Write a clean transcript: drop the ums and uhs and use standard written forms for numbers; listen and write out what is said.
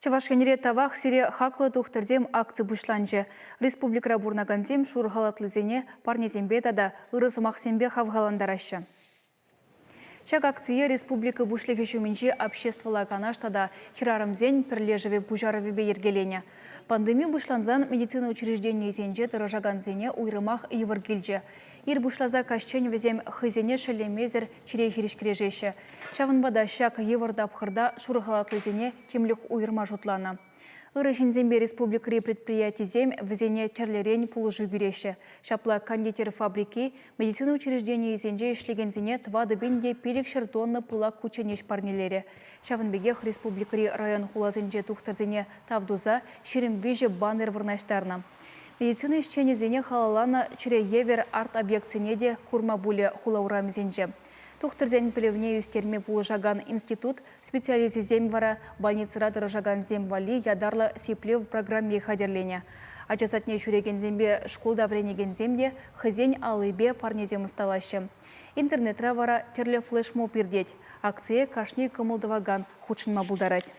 Чавашкенере тавах сире хаклы тухтырзем акция бушланжы. Республика бурнаганзем шурғалатлызене парнезембетада ырызымақсембе хавгаландарашы. Чак акция республика бушлығы жүмінже обществола канаштада хирарымзен пірлежіве бужаровебе ергелене. Пандемия бушланзан медицина учреждение зенже тырыжаганзене уйрымах еваргилже. Ир бушлаза кашчен везем хызене шелемезер чирей хиришкережеші. Чавынбада шак евардапхырда шурғалатлызене кемлік уйрма жутлана. Ыры жинзембе республикари предприятий зем везене терлерен пулыжы гюреші. Шапла кондитер фабрики медицина учреждение зенже ишлегензене твады бенде пелекшер тонны пулак кученеш парнелері. Шавынбегех республикари район хулазенже тухтарзене тавдуза шерім веже баннер вырнаштарна. Медицина ишчене зене халалана чире евер арт объектсене де курма буле хулаурамзенже. Тухтырзен пілевне юстерме пулыжаган институт специализи земвара больницыра дырыжаган земвали ядарлы сиплев программе хадерлене. Ачасатне жүреген зембе школда вренеген земде хызен алыбе парнезем ысталашы. Интернетра вара терле флешмоб пердеть. Акция кашни кымылдываган худшынма булдарать.